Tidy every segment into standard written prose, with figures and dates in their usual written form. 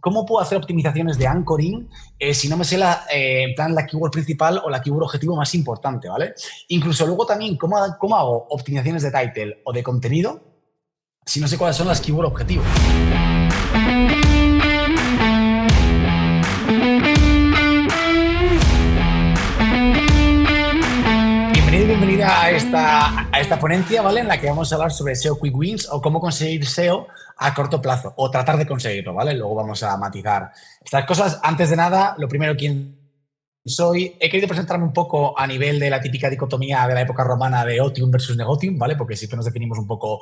¿cómo puedo hacer optimizaciones de anchoring si no me sé en plan la keyword principal o la keyword objetivo más importante, ¿vale? Incluso luego también, ¿cómo hago optimizaciones de title o de contenido si no sé cuáles son las keyword objetivos? Bienvenida a esta ponencia, ¿vale? En la que vamos a hablar sobre SEO Quick Wins o cómo conseguir SEO a corto plazo o tratar de conseguirlo, ¿vale? Luego vamos a matizar estas cosas. Antes de nada, lo primero, ¿quién soy? He querido presentarme un poco a nivel de la típica dicotomía de la época romana de otium versus negotium, ¿vale? Porque siempre nos definimos un poco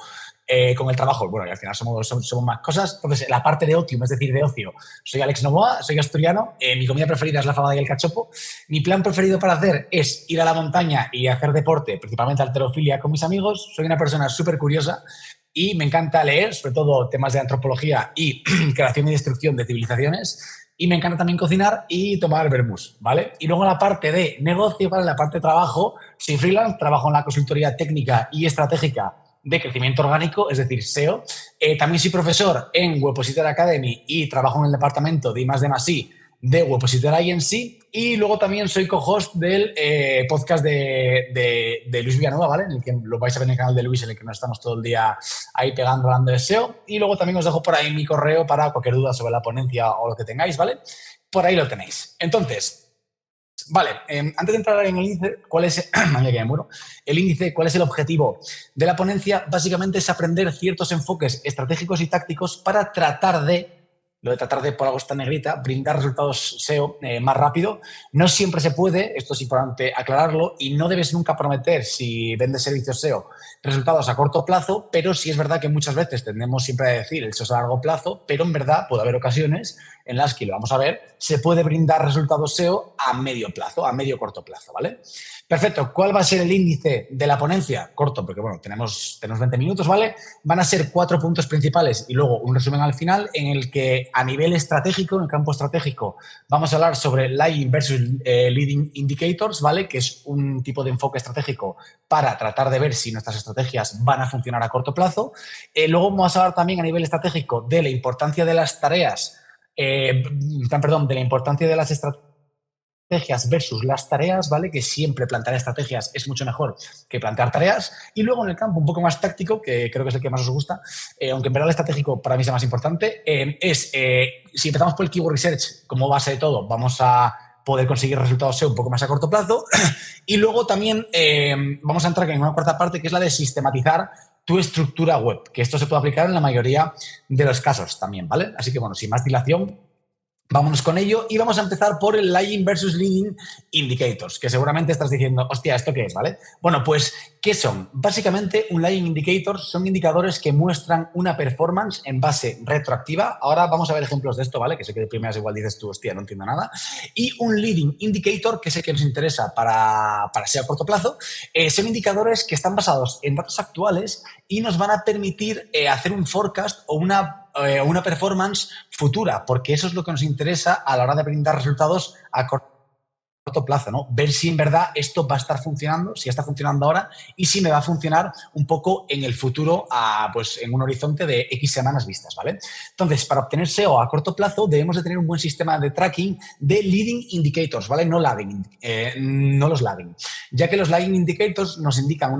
con el trabajo. Bueno, y al final somos más cosas. Entonces, la parte de otium, es decir, de ocio, soy Alex Novoa, soy asturiano. Mi comida preferida es la fabada y el cachopo. Mi plan preferido para hacer es ir a la montaña y hacer deporte, principalmente halterofilia, con mis amigos. Soy una persona súper curiosa y me encanta leer, sobre todo temas de antropología y creación y destrucción de civilizaciones. Y me encanta también cocinar y tomar vermús, ¿vale? Y luego la parte de negocio, ¿vale? La parte de trabajo, soy freelance, trabajo en la consultoría técnica y estratégica de crecimiento orgánico, es decir, SEO. También soy profesor en Webpositor Academy y trabajo en el departamento de I+D+I de Webpositor INC, y luego también soy co-host del podcast de Luis Villanueva, ¿vale? En el que lo vais a ver en el canal de Luis, en el que nos estamos todo el día ahí pegando, hablando de SEO. Y luego también os dejo por ahí mi correo para cualquier duda sobre la ponencia o lo que tengáis, ¿vale? Por ahí lo tenéis. Entonces, vale, antes de entrar en el índice, ¿cuál es? Madre que me muero. El índice, ¿cuál es el objetivo de la ponencia? Básicamente es aprender ciertos enfoques estratégicos y tácticos para tratar de, por algo está negrita, brindar resultados SEO más rápido. No siempre se puede, esto es importante aclararlo, y no debes nunca prometer, si vendes servicios SEO, resultados a corto plazo, pero sí es verdad que muchas veces tendemos siempre a decir el SEO es a largo plazo, pero en verdad puede haber ocasiones en las que, lo vamos a ver, se puede brindar resultados SEO a medio plazo, a medio corto plazo, ¿vale? Perfecto. ¿Cuál va a ser el índice de la ponencia? Corto, porque bueno, tenemos 20 minutos, ¿vale? Van a ser 4 puntos principales y luego un resumen al final, en el que a nivel estratégico, en el campo estratégico, vamos a hablar sobre lagging versus leading indicators, ¿vale? Que es un tipo de enfoque estratégico para tratar de ver si nuestras estrategias van a funcionar a corto plazo. Luego vamos a hablar también a nivel estratégico de la importancia de las tareas, de la importancia de las estrategias versus las tareas, ¿vale? Que siempre plantear estrategias es mucho mejor que plantear tareas. Y luego en el campo un poco más táctico, que creo que es el que más os gusta, aunque en verdad el estratégico para mí es el más importante, si empezamos por el keyword research como base de todo, vamos a poder conseguir resultados SEO un poco más a corto plazo. Y luego también vamos a entrar en una cuarta parte, que es la de sistematizar tu estructura web, que esto se puede aplicar en la mayoría de los casos también, ¿vale? Así que, bueno, sin más dilación, vámonos con ello y vamos a empezar por el lagging versus leading indicators, que seguramente estás diciendo, hostia, ¿esto qué es? ¿Vale? Bueno, pues, ¿qué son? Básicamente, un lagging indicator son indicadores que muestran una performance en base retroactiva. Ahora vamos a ver ejemplos de esto, ¿vale? Que sé que de primeras igual dices tú, hostia, no entiendo nada. Y un leading indicator, que es el que nos interesa para ser a corto plazo, son indicadores que están basados en datos actuales y nos van a permitir hacer un forecast o una performance futura, porque eso es lo que nos interesa a la hora de brindar resultados a corto plazo, ¿no? Ver si en verdad esto va a estar funcionando, si está funcionando ahora y si me va a funcionar un poco en el futuro, pues en un horizonte de X semanas vistas, ¿vale? Entonces, para obtener SEO a corto plazo debemos de tener un buen sistema de tracking de leading indicators, ¿vale? No los lagging, ya que los lagging indicators nos indican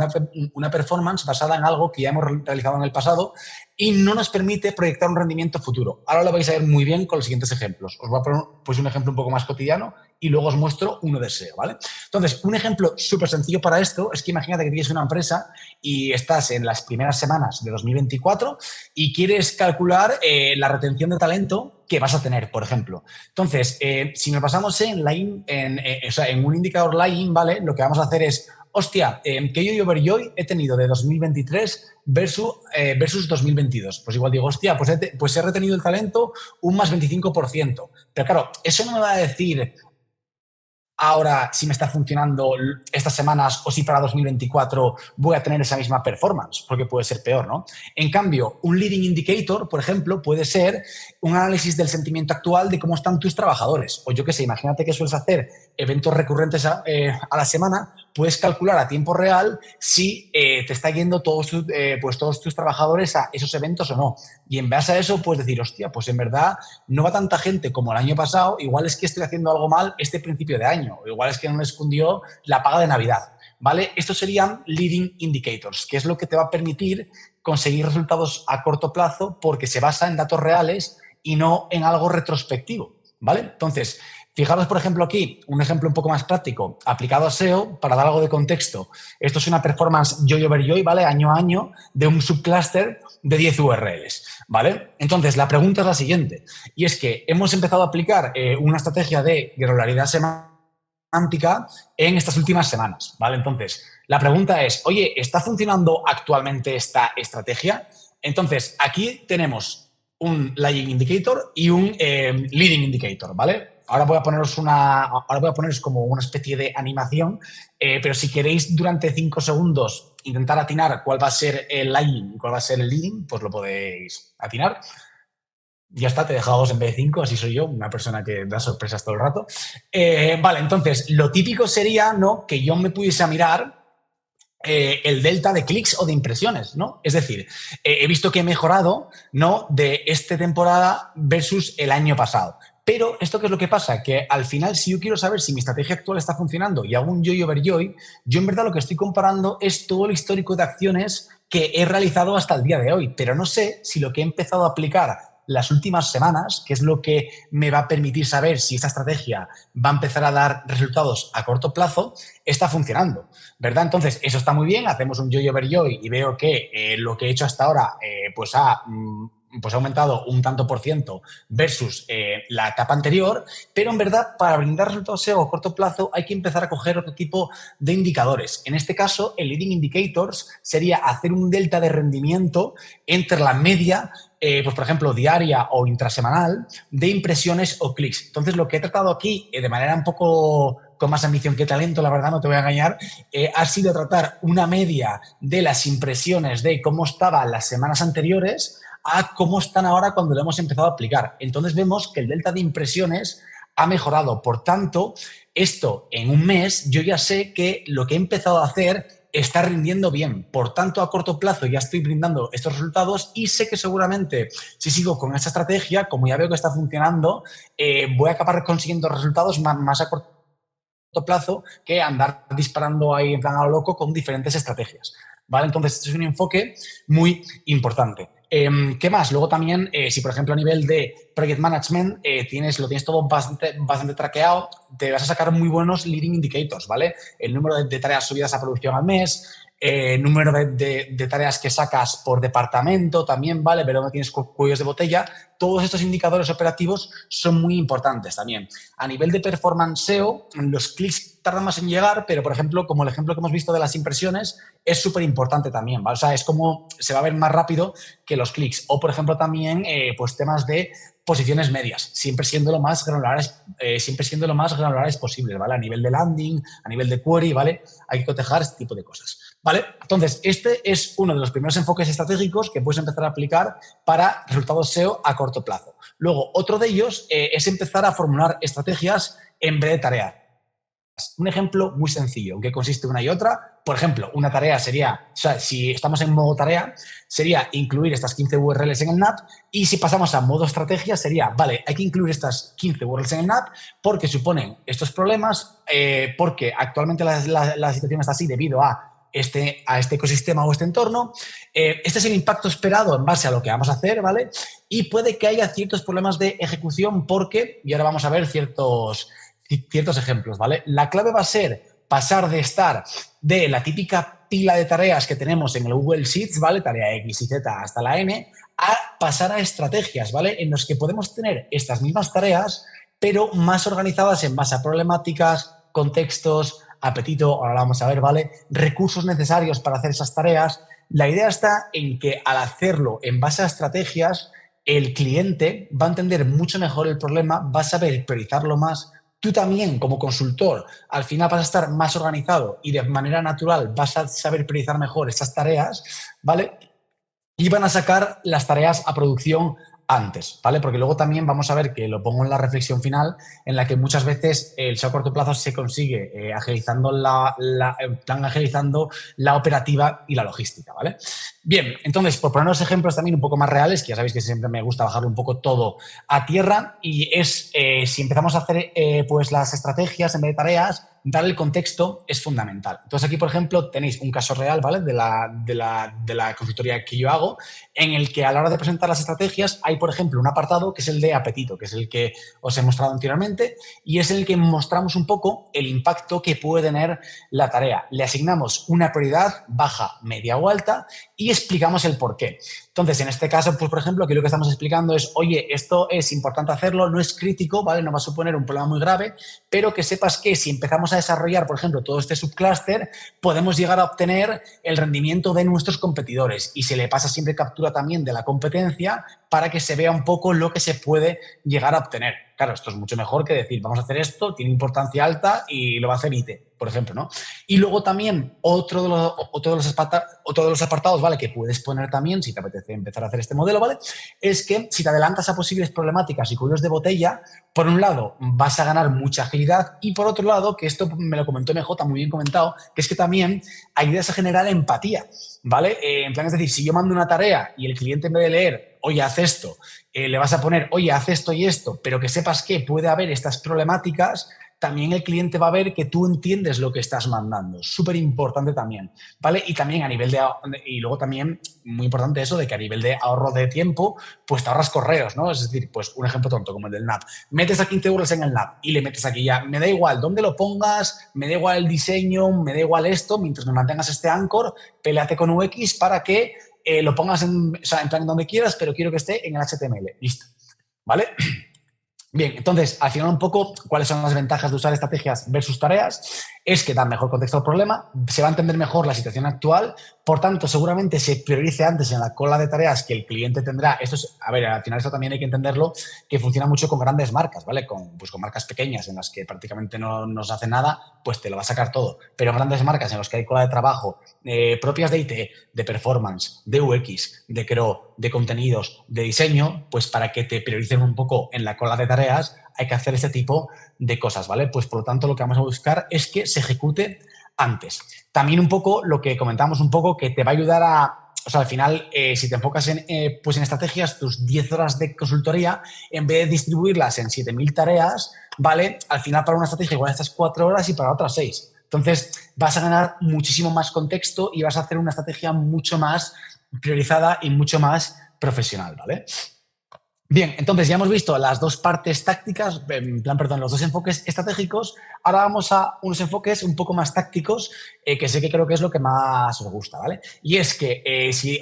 una performance basada en algo que ya hemos realizado en el pasado y no nos permite proyectar un rendimiento futuro. Ahora lo vais a ver muy bien con los siguientes ejemplos. Os voy a poner pues, un ejemplo un poco más cotidiano y luego os muestro uno de SEO, ¿vale? Entonces, un ejemplo súper sencillo para esto es que imagínate que tienes una empresa y estás en las primeras semanas de 2024 y quieres calcular la retención de talento que vas a tener, por ejemplo. Entonces, si nos basamos en un indicador lagging, ¿vale? Lo que vamos a hacer es, hostia, que yo overjoy he tenido de 2023 versus 2022. Pues igual digo, hostia, pues he retenido el talento un más 25%. Pero claro, eso no me va a decir ahora si me está funcionando estas semanas o si para 2024 voy a tener esa misma performance, porque puede ser peor, ¿no? En cambio, un leading indicator, por ejemplo, puede ser un análisis del sentimiento actual de cómo están tus trabajadores. O yo qué sé, imagínate que sueles hacer eventos recurrentes a la semana, puedes calcular a tiempo real si te está yendo todos tus trabajadores a esos eventos o no. Y en base a eso puedes decir, hostia, pues en verdad no va tanta gente como el año pasado, igual es que estoy haciendo algo mal este principio de año, o igual es que no me escondió la paga de Navidad, ¿vale? Estos serían leading indicators, que es lo que te va a permitir conseguir resultados a corto plazo porque se basa en datos reales y no en algo retrospectivo, ¿vale? Entonces, fijaros, por ejemplo, aquí, un ejemplo un poco más práctico, aplicado a SEO, para dar algo de contexto. Esto es una performance Joy over Joy, ¿vale? Año a año, de un subcluster de 10 URLs, ¿vale? Entonces, la pregunta es la siguiente, y es que hemos empezado a aplicar una estrategia de granularidad semántica en estas últimas semanas, ¿vale? Entonces, la pregunta es, oye, ¿está funcionando actualmente esta estrategia? Entonces, aquí tenemos un lagging indicator y un leading indicator, ¿vale? Ahora voy a poneros como una especie de animación, pero si queréis durante 5 segundos intentar atinar cuál va a ser el lagging y cuál va a ser el leading, pues lo podéis atinar. Ya está, te he dejado 2 en vez de 5, así soy yo, una persona que da sorpresas todo el rato. Vale, entonces, lo típico sería, ¿no?, que yo me pudiese mirar el delta de clics o de impresiones, ¿no? Es decir, he visto que he mejorado, ¿no?, de esta temporada versus el año pasado. Pero esto, ¿qué es lo que pasa? Que al final, si yo quiero saber si mi estrategia actual está funcionando y hago un joy over joy, yo en verdad lo que estoy comparando es todo el histórico de acciones que he realizado hasta el día de hoy. Pero no sé si lo que he empezado a aplicar las últimas semanas, que es lo que me va a permitir saber si esta estrategia va a empezar a dar resultados a corto plazo, está funcionando, ¿verdad? Entonces, eso está muy bien, hacemos un joy over joy y veo que lo que he hecho hasta ahora pues ha aumentado un tanto por ciento versus la etapa anterior, pero en verdad para brindar resultados SEO a corto plazo hay que empezar a coger otro tipo de indicadores. En este caso, el leading indicators sería hacer un delta de rendimiento entre la media, pues por ejemplo, diaria o intrasemanal, de impresiones o clics. Entonces, lo que he tratado aquí, de manera un poco con más ambición que talento, la verdad, no te voy a engañar, ha sido tratar una media de las impresiones de cómo estaban las semanas anteriores a cómo están ahora cuando lo hemos empezado a aplicar. Entonces, vemos que el delta de impresiones ha mejorado. Por tanto, esto en un mes, yo ya sé que lo que he empezado a hacer está rindiendo bien. Por tanto, a corto plazo ya estoy brindando estos resultados y sé que seguramente si sigo con esta estrategia, como ya veo que está funcionando, voy a acabar consiguiendo resultados más a corto plazo que andar disparando ahí en plan a lo loco con diferentes estrategias, ¿vale? Entonces, este es un enfoque muy importante. ¿Qué más? Luego también, si por ejemplo a nivel de project management lo tienes todo bastante traqueado, te vas a sacar muy buenos leading indicators, ¿vale? El número de tareas subidas a producción al mes, número de tareas que sacas por departamento también, ¿vale? Pero no tienes cuellos de botella. Todos estos indicadores operativos son muy importantes también. A nivel de performance SEO, los clics tardan más en llegar, pero, por ejemplo, como el ejemplo que hemos visto de las impresiones, es súper importante también, ¿vale? O sea, es como se va a ver más rápido que los clics. O, por ejemplo, también pues temas de posiciones medias, siempre siendo lo más granulares posible, ¿vale? A nivel de landing, a nivel de query, ¿vale? Hay que cotejar este tipo de cosas, ¿vale? Entonces, este es uno de los primeros enfoques estratégicos que puedes empezar a aplicar para resultados SEO a corto plazo. Luego, otro de ellos es empezar a formular estrategias en vez de tareas. Un ejemplo muy sencillo, en qué consiste una y otra. Por ejemplo, una tarea sería, o sea, si estamos en modo tarea, sería incluir estas 15 URLs en el NAP, y si pasamos a modo estrategia sería, vale, hay que incluir estas 15 URLs en el NAP porque suponen estos problemas, porque actualmente la situación está así debido a este ecosistema o este entorno. Este es el impacto esperado en base a lo que vamos a hacer, ¿vale? Y puede que haya ciertos problemas de ejecución porque, y ahora vamos a ver ciertos ejemplos, ¿vale? La clave va a ser pasar de estar de la típica pila de tareas que tenemos en el Google Sheets, ¿vale? Tarea X y Z hasta la N, a pasar a estrategias, ¿vale? En los que podemos tener estas mismas tareas, pero más organizadas en base a problemáticas, contextos, apetito, ahora vamos a ver, ¿vale? Recursos necesarios para hacer esas tareas. La idea está en que al hacerlo en base a estrategias, el cliente va a entender mucho mejor el problema, va a saber priorizarlo más. Tú también, como consultor, al final vas a estar más organizado y de manera natural vas a saber priorizar mejor estas tareas, ¿vale? Y van a sacar las tareas a producción antes, ¿vale? Porque luego también vamos a ver que lo pongo en la reflexión final, en la que muchas veces el SEO a corto plazo se consigue agilizando agilizando la operativa y la logística, ¿vale? Bien, entonces, por ponernos ejemplos también un poco más reales, que ya sabéis que siempre me gusta bajar un poco todo a tierra, y es si empezamos a hacer pues las estrategias en vez de tareas, dar el contexto es fundamental. Entonces aquí, por ejemplo, tenéis un caso real, ¿vale? De la consultoría que yo hago, en el que a la hora de presentar las estrategias hay, por ejemplo, un apartado que es el de apetito, que es el que os he mostrado anteriormente, y es el que mostramos un poco el impacto que puede tener la tarea. Le asignamos una prioridad baja, media o alta y explicamos el por qué. Entonces, en este caso, pues, por ejemplo, aquí lo que estamos explicando es, oye, esto es importante hacerlo, no es crítico, ¿vale? No va a suponer un problema muy grave, pero que sepas que si empezamos a desarrollar, por ejemplo, todo este subclúster, podemos llegar a obtener el rendimiento de nuestros competidores, y se le pasa siempre captura también de la competencia para que se vea un poco lo que se puede llegar a obtener. Claro, esto es mucho mejor que decir, vamos a hacer esto, tiene importancia alta y lo va a hacer IT, por ejemplo, ¿no? Y luego también otro de los apartados, ¿vale? Que puedes poner también, si te apetece empezar a hacer este modelo, ¿vale? Es que si te adelantas a posibles problemáticas y cuellos de botella, por un lado vas a ganar mucha agilidad, y por otro lado, que esto me lo comentó MJ, muy bien comentado, que es que también ayudas a generar empatía, ¿vale? En plan, es decir, si yo mando una tarea y el cliente, en vez de leer, oye, haz esto, le vas a poner, oye, haz esto y esto, pero que sepas que puede haber estas problemáticas, también el cliente va a ver que tú entiendes lo que estás mandando. Súper importante también, ¿vale? Y también a nivel y luego también, muy importante eso, de que a nivel de ahorro de tiempo, pues te ahorras correos, ¿no? Es decir, pues un ejemplo tonto como el del NAP. Metes a 15 euros en el NAP y le metes aquí ya, me da igual dónde lo pongas, me da igual el diseño, me da igual esto, mientras me mantengas este anchor, peleate con UX para que lo pongas en plan donde quieras, pero quiero que esté en el HTML. Listo, ¿vale? Bien, entonces, al final un poco, ¿cuáles son las ventajas de usar estrategias versus tareas? Es que dan mejor contexto al problema, se va a entender mejor la situación actual, por tanto, seguramente se priorice antes en la cola de tareas que el cliente tendrá. Esto es, a ver, al final esto también hay que entenderlo, que funciona mucho con grandes marcas, ¿vale? Pues con marcas pequeñas en las que prácticamente no nos hace nada, pues te lo va a sacar todo. Pero grandes marcas en las que hay cola de trabajo propias de IT, de performance, de UX, de CRO, de contenidos, de diseño, pues para que te prioricen un poco en la cola de tareas, hay que hacer este tipo de cosas, ¿vale? Pues por lo tanto lo que vamos a buscar es que se ejecute antes. También un poco lo que comentamos un poco, que te va a ayudar a, o sea, al final, si te enfocas pues en estrategias, tus 10 horas de consultoría, en vez de distribuirlas en 7.000 tareas, ¿vale? Al final para una estrategia igual estas 4 horas y para otras 6. Entonces vas a ganar muchísimo más contexto y vas a hacer una estrategia mucho más priorizada y mucho más profesional, ¿vale? Bien, entonces ya hemos visto las dos partes tácticas, en plan, perdón, los dos enfoques estratégicos. Ahora vamos a unos enfoques un poco más tácticos, que sé que creo que es lo que más os gusta, ¿vale? Y es que si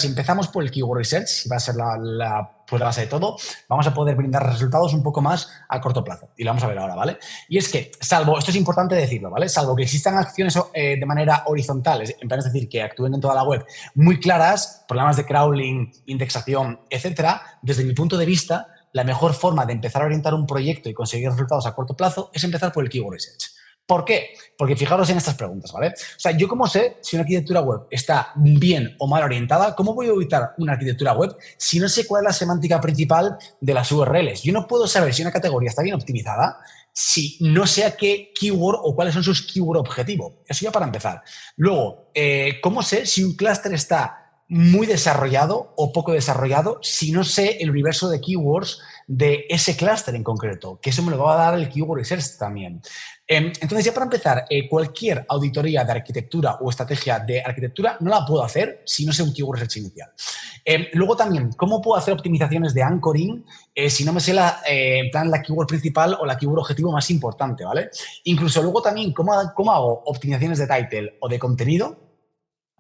empezamos por el Keyword Research, si va a ser pues la base de todo, vamos a poder brindar resultados un poco más a corto plazo. Y lo vamos a ver ahora, ¿vale? Y es que, salvo, esto es importante decirlo, ¿vale? Salvo que existan acciones de manera horizontal, en plan, es decir, que actúen en toda la web muy claras, problemas de crawling, indexación, etcétera, desde mi punto de vista, la mejor forma de empezar a orientar un proyecto y conseguir resultados a corto plazo es empezar por el Keyword Research. ¿Por qué? Porque fijaros en estas preguntas, ¿vale? O sea, yo cómo sé si una arquitectura web está bien o mal orientada. ¿Cómo voy a ubicar una arquitectura web si no sé cuál es la semántica principal de las URLs? Yo no puedo saber si una categoría está bien optimizada si no sé a qué keyword o cuáles son sus keyword objetivo. Eso ya para empezar. Luego, ¿cómo sé si un clúster está muy desarrollado o poco desarrollado si no sé el universo de keywords de ese clúster en concreto? Que eso me lo va a dar el Keyword Research también. Entonces, ya para empezar, cualquier auditoría de arquitectura o estrategia de arquitectura no la puedo hacer si no sé un Keyword Research inicial. Luego también, ¿cómo puedo hacer optimizaciones de anchoring si no me sé en plan la keyword principal o la keyword objetivo más importante, ¿vale? Incluso luego también, ¿cómo hago optimizaciones de title o de contenido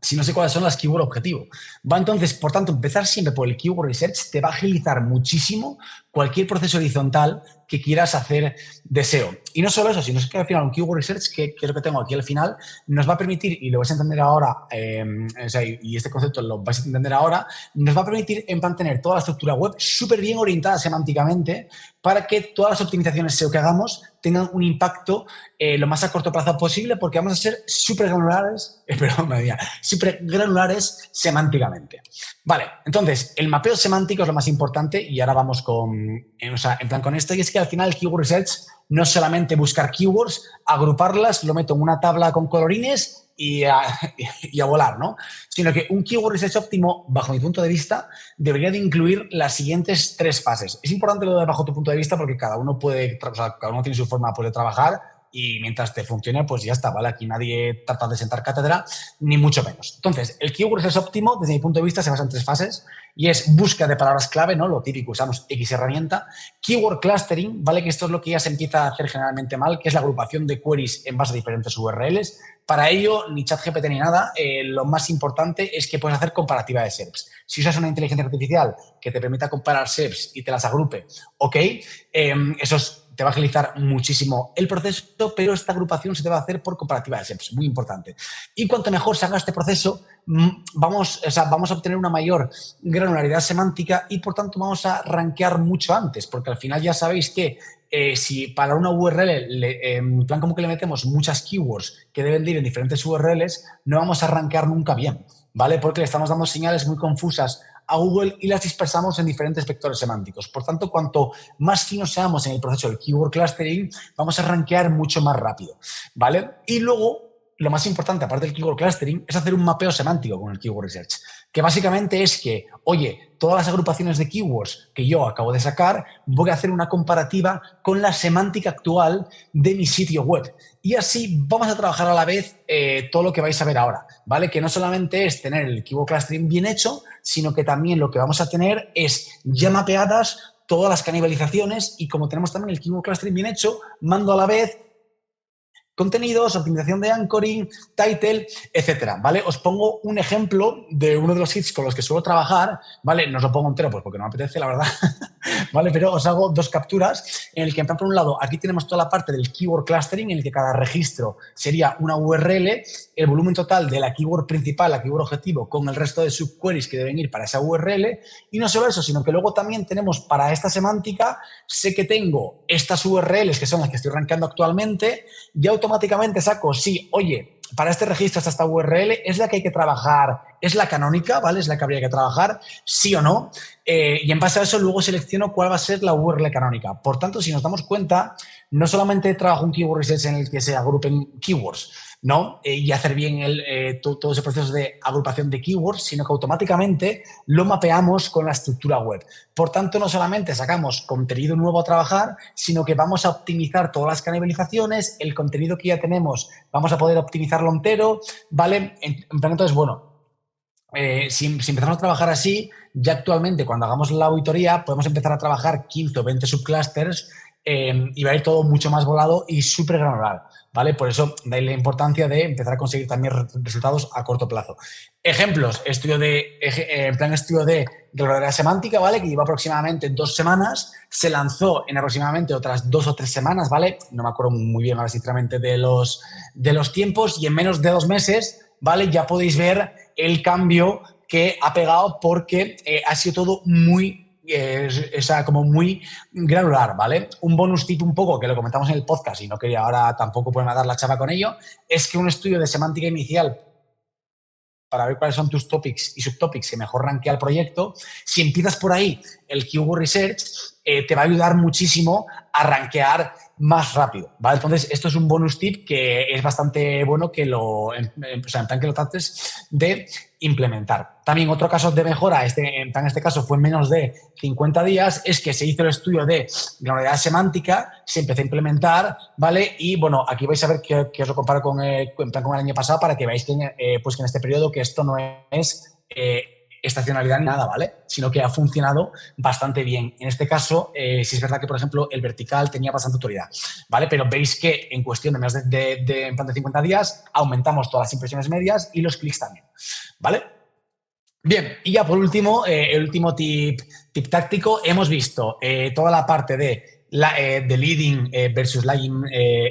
si no sé cuáles son las keyword objetivo? Va, entonces, por tanto, empezar siempre por el Keyword Research te va a agilizar muchísimo cualquier proceso horizontal que quieras hacer de SEO. Y no solo eso, sino que al final un Keyword Research, que es lo que tengo aquí al final, nos va a permitir, y lo vais a entender ahora, o sea, y este concepto lo vais a entender ahora, nos va a permitir en plan tener toda la estructura web súper bien orientada semánticamente para que todas las optimizaciones SEO que hagamos tengan un impacto lo más a corto plazo posible, porque vamos a ser súper granulares, súper granulares semánticamente. Vale, entonces, el mapeo semántico es lo más importante y ahora vamos en plan con esto, y es que al final el Keyword Research no es solamente buscar keywords, agruparlas, lo meto en una tabla con colorines y a volar, ¿no? Sino que un Keyword Research óptimo, bajo mi punto de vista, debería de incluir las siguientes 3 fases. Es importante lo de bajo tu punto de vista porque cada uno cada uno tiene su forma de trabajar y mientras te funcione, pues ya está, ¿vale? Aquí nadie trata de sentar cátedra, ni mucho menos. Entonces, el Keyword Research óptimo, desde mi punto de vista, se basa en 3 fases y es búsqueda de palabras clave, ¿no? Lo típico, usamos X herramienta. Keyword clustering, ¿vale? Que esto es lo que ya se empieza a hacer generalmente mal, que es la agrupación de queries en base a diferentes URLs. Para ello, ni ChatGPT ni nada, lo más importante es que puedes hacer comparativa de SERPs. Si usas una inteligencia artificial que te permita comparar SERPs y te las agrupe, ok, te va a agilizar muchísimo el proceso, pero esta agrupación se te va a hacer por comparativa de SERPs, muy importante. Y cuanto mejor se haga este proceso, vamos a obtener una mayor granularidad semántica y, por tanto, vamos a rankear mucho antes, porque al final ya sabéis que si para una URL, en plan como que le metemos muchas keywords que deben de ir en diferentes URLs, no vamos a rankear nunca bien, ¿vale? Porque le estamos dando señales muy confusas a Google y las dispersamos en diferentes vectores semánticos. Por tanto, cuanto más finos seamos en el proceso del keyword clustering, vamos a rankear mucho más rápido, ¿vale? Y luego, lo más importante, aparte del keyword clustering, es hacer un mapeo semántico con el keyword research, que básicamente es que, oye, todas las agrupaciones de keywords que yo acabo de sacar, voy a hacer una comparativa con la semántica actual de mi sitio web. Y así vamos a trabajar a la vez todo lo que vais a ver ahora, ¿vale? Que no solamente es tener el keyword clustering bien hecho, sino que también lo que vamos a tener es ya mapeadas todas las canibalizaciones y como tenemos también el keyword clustering bien hecho, mando a la vez contenidos, optimización de anchoring, title, etcétera, ¿vale? Os pongo un ejemplo de uno de los hits con los que suelo trabajar, ¿vale? No os lo pongo entero pues porque no me apetece, la verdad, ¿vale? Pero os hago 2 capturas en el que, por un lado, aquí tenemos toda la parte del keyword clustering, en el que cada registro sería una URL, el volumen total de la keyword principal, la keyword objetivo, con el resto de subqueries que deben ir para esa URL. Y no solo eso, sino que luego también tenemos para esta semántica, sé que tengo estas URLs que son las que estoy rankeando actualmente, y automáticamente saco, sí, oye, para este registro está esta URL, ¿es la que hay que trabajar? ¿Es la canónica? ¿Vale? ¿Es la que habría que trabajar? ¿Sí o no? Y en base a eso luego selecciono cuál va a ser la URL canónica. Por tanto, si nos damos cuenta, no solamente trabajo un keyword research en el que se agrupen keywords, ¿no? Y hacer bien todo ese proceso de agrupación de keywords, sino que automáticamente lo mapeamos con la estructura web. Por tanto, no solamente sacamos contenido nuevo a trabajar, sino que vamos a optimizar todas las canibalizaciones, el contenido que ya tenemos, vamos a poder optimizarlo entero, ¿vale? Entonces, bueno, si empezamos a trabajar así, ya actualmente cuando hagamos la auditoría podemos empezar a trabajar 15 o 20 subclusters y va a ir todo mucho más volado y súper granular, ¿vale? Por eso de ahí la importancia de empezar a conseguir también resultados a corto plazo. Ejemplos, estudio de granularidad semántica, ¿vale? Que lleva aproximadamente 2 semanas, se lanzó en aproximadamente otras 2 o 3 semanas, ¿vale? No me acuerdo muy bien ahora sinceramente de los tiempos y en menos de 2 meses, ¿vale? Ya podéis ver el cambio que ha pegado porque ha sido todo muy como muy granular, ¿vale? Un bonus tip un poco, que lo comentamos en el podcast y no quería ahora tampoco ponerme a dar la chapa con ello, es que un estudio de semántica inicial para ver cuáles son tus topics y subtopics que mejor rankea el proyecto, si empiezas por ahí el Keyword Research, te va a ayudar muchísimo a rankear más rápido, ¿vale? Entonces, esto es un bonus tip que es bastante bueno que en plan que lo trates de implementar. También otro caso de mejora, en este caso fue en menos de 50 días, es que se hizo el estudio de granularidad semántica, se empezó a implementar, ¿vale? Y, bueno, aquí vais a ver que os lo comparo con el año pasado para que veáis que, pues que en este periodo que esto no es estacionalidad ni nada, ¿vale? Sino que ha funcionado bastante bien. En este caso, sí es verdad que, por ejemplo, el vertical tenía bastante autoridad, ¿vale? Pero veis que en cuestión de menos en plan de 50 días aumentamos todas las impresiones medias y los clics también, ¿vale? Bien, y ya por último, el último tip táctico, hemos visto toda la parte de de leading versus lagging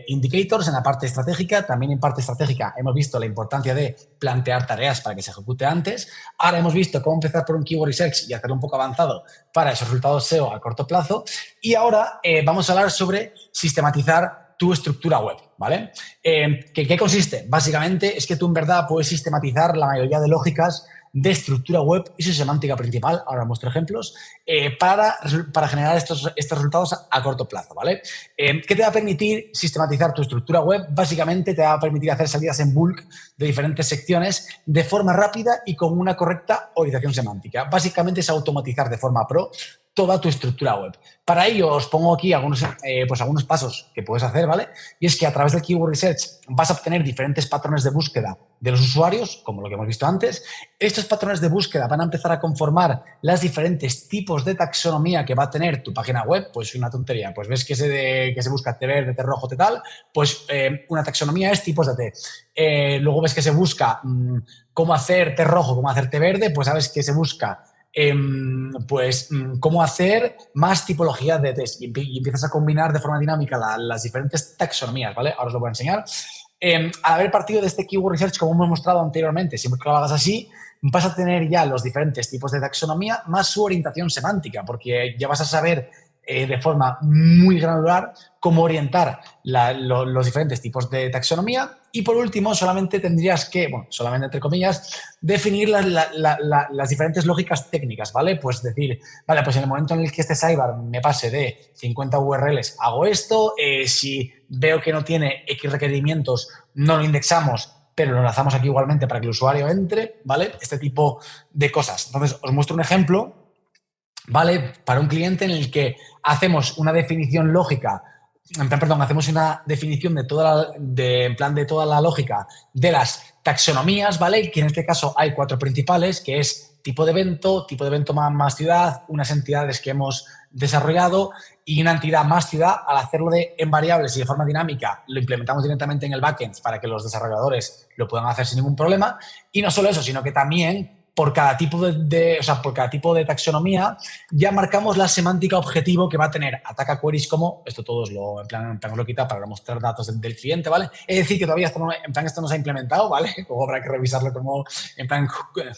indicators en la parte estratégica. También en parte estratégica hemos visto la importancia de plantear tareas para que se ejecute antes. Ahora hemos visto cómo empezar por un keyword research y hacerlo un poco avanzado para esos resultados SEO a corto plazo. Y ahora vamos a hablar sobre sistematizar tu estructura web, ¿vale? ¿Qué consiste? Básicamente es que tú en verdad puedes sistematizar la mayoría de lógicas de estructura web y su semántica principal, ahora muestro ejemplos, para generar estos resultados a corto plazo, ¿vale? ¿Qué te va a permitir sistematizar tu estructura web? Básicamente te va a permitir hacer salidas en bulk de diferentes secciones de forma rápida y con una correcta orientación semántica. Básicamente es automatizar de forma pro toda tu estructura web. Para ello os pongo aquí algunos pasos que puedes hacer, ¿vale? Y es que a través del Keyword Research vas a obtener diferentes patrones de búsqueda de los usuarios, como lo que hemos visto antes. Estos patrones de búsqueda van a empezar a conformar los diferentes tipos de taxonomía que va a tener tu página web. Pues una tontería, pues ves que se busca té verde, té rojo, té tal, pues una taxonomía es tipos de té. Luego ves que se busca cómo hacer té rojo, cómo hacer té verde, pues sabes que se busca cómo hacer más tipologías de test y empiezas a combinar de forma dinámica las diferentes taxonomías, ¿vale? Ahora os lo voy a enseñar. Al haber partido de este Keyword Research, como hemos mostrado anteriormente, siempre que lo hagas así, vas a tener ya los diferentes tipos de taxonomía más su orientación semántica, porque ya vas a saber de forma muy granular cómo orientar los diferentes tipos de taxonomía. Y por último, solamente tendrías que, bueno, solamente entre comillas, definir las diferentes lógicas técnicas, ¿vale? Pues decir, vale, pues en el momento en el que este sidebar me pase de 50 URLs, hago esto. Si veo que no tiene X requerimientos, no lo indexamos, pero lo enlazamos aquí igualmente para que el usuario entre, ¿vale? Este tipo de cosas. Entonces, os muestro un ejemplo, ¿vale? Para un cliente en el que hacemos una definición lógica, hacemos una definición de toda la lógica de las taxonomías, ¿vale? Que en este caso hay 4 principales, que es tipo de evento más ciudad, unas entidades que hemos desarrollado y una entidad más ciudad. Al hacerlo en variables y de forma dinámica, lo implementamos directamente en el backend para que los desarrolladores lo puedan hacer sin ningún problema. Y no solo eso, sino que también por cada tipo por cada tipo de taxonomía ya marcamos la semántica objetivo que va a tener Ataca Queries como, esto todos lo he quitado para mostrar datos del cliente, ¿vale? Es decir, que todavía esto no se ha implementado, ¿vale? Luego habrá que revisarlo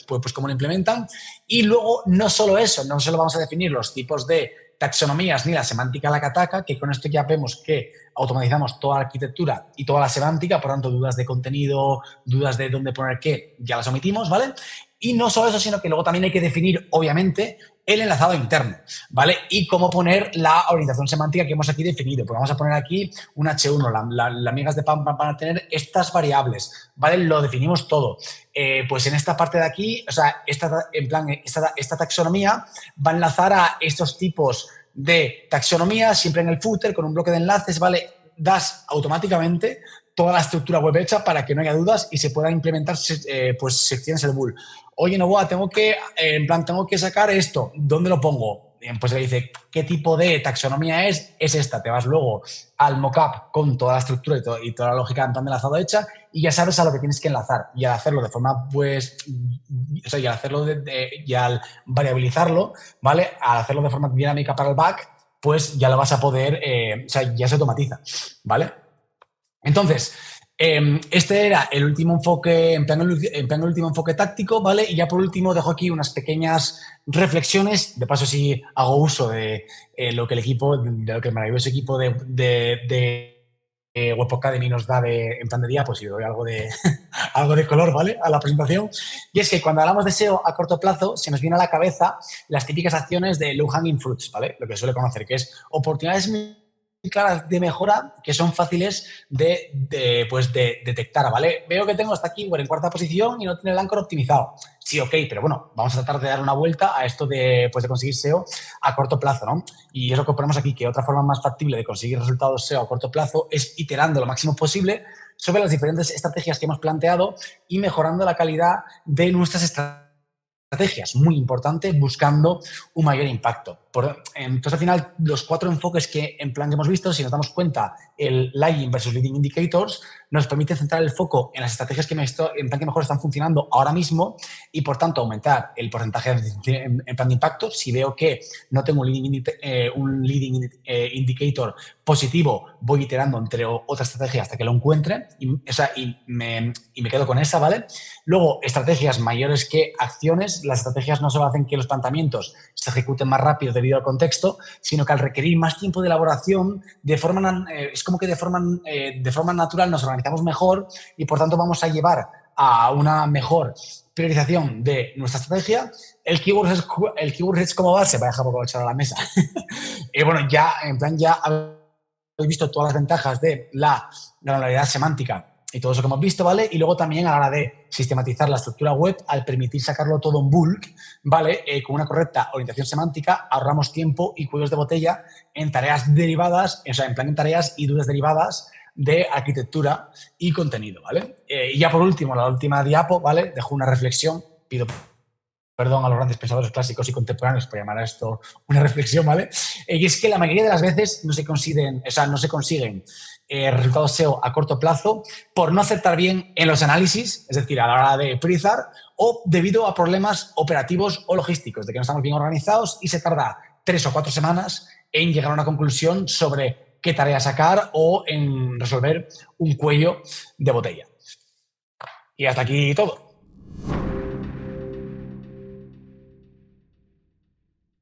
pues cómo lo implementan. Y luego, no solo eso, no solo vamos a definir los tipos de taxonomías ni la semántica a la que ataca, que con esto ya vemos que automatizamos toda la arquitectura y toda la semántica, por tanto, dudas de contenido, dudas de dónde poner qué, ya las omitimos, ¿vale? Y no solo eso, sino que luego también hay que definir, obviamente, el enlazado interno, ¿vale? Y cómo poner la orientación semántica que hemos aquí definido. Pues vamos a poner aquí un H1, las migas de pan van a tener estas variables, ¿vale? Lo definimos todo. Pues en esta parte de aquí, o sea, esta taxonomía va a enlazar a estos tipos de taxonomía, siempre en el footer, con un bloque de enlaces, ¿vale? Das automáticamente toda la estructura web hecha para que no haya dudas y se puedan implementar pues secciones del bull. Oye, Novoa, tengo que sacar esto. ¿Dónde lo pongo? Pues le dice, ¿qué tipo de taxonomía es? Es esta. Te vas luego al mockup con toda la estructura y toda la lógica en plan de enlazado hecha y ya sabes a lo que tienes que enlazar. Y al hacerlo de forma, pues, y al hacerlo y al variabilizarlo, ¿vale? Al hacerlo de forma dinámica para el back, pues ya lo vas a poder, ya se automatiza, ¿vale? Entonces, este era el último enfoque, en plan el último enfoque táctico, ¿vale? Y ya por último dejo aquí unas pequeñas reflexiones. De paso, sí hago uso de lo que el maravilloso equipo de Web Academy nos da en plan de día, pues si doy algo de color, ¿vale? A la presentación. Y es que cuando hablamos de SEO a corto plazo, se nos viene a la cabeza las típicas acciones de low hanging fruits, ¿vale? Lo que suele conocer, que es oportunidades muy claras de mejora que son fáciles de detectar, ¿vale? Veo que tengo hasta aquí en cuarta posición y no tiene el anchor optimizado. Sí, ok, pero bueno, vamos a tratar de dar una vuelta a esto de conseguir SEO a corto plazo, ¿no? Y es lo que ponemos aquí, que otra forma más factible de conseguir resultados SEO a corto plazo es iterando lo máximo posible sobre las diferentes estrategias que hemos planteado y mejorando la calidad de nuestras estrategias. Muy importante, buscando un mayor impacto. Entonces, al final, los 4 enfoques que en plan que hemos visto, si nos damos cuenta, el lagging versus leading indicators, nos permite centrar el foco en las estrategias que en plan que mejor están funcionando ahora mismo y, por tanto, aumentar el porcentaje en plan de impacto. Si veo que no tengo un leading indicator positivo, voy iterando entre otra estrategia hasta que lo encuentre y me quedo con esa, ¿vale? Luego, estrategias mayores que acciones. Las estrategias no solo hacen que los planteamientos se ejecuten más rápido debido al contexto, sino que al requerir más tiempo de elaboración, es como que de forma natural nos organizamos mejor y, por tanto, vamos a llevar a una mejor priorización de nuestra estrategia. El keyword es como base, voy a dejar poco echar a la mesa. Bueno, ya habéis visto todas las ventajas de la granularidad semántica y todo eso que hemos visto, ¿vale? Y luego también a la hora de sistematizar la estructura web, al permitir sacarlo todo en bulk, ¿vale? Con una correcta orientación semántica, ahorramos tiempo y cuellos de botella en tareas derivadas, o sea, en plan en tareas y dudas derivadas de arquitectura y contenido, ¿vale? Y ya por último, la última diapo, ¿vale? Dejo una reflexión, pido perdón a los grandes pensadores clásicos y contemporáneos por llamar a esto una reflexión, ¿vale? Y es que la mayoría de las veces no se consiguen resultados SEO a corto plazo por no acertar bien en los análisis, es decir, a la hora de priorizar, o debido a problemas operativos o logísticos, de que no estamos bien organizados y se tarda 3 o 4 semanas en llegar a una conclusión sobre qué tarea sacar o en resolver un cuello de botella. Y hasta aquí todo.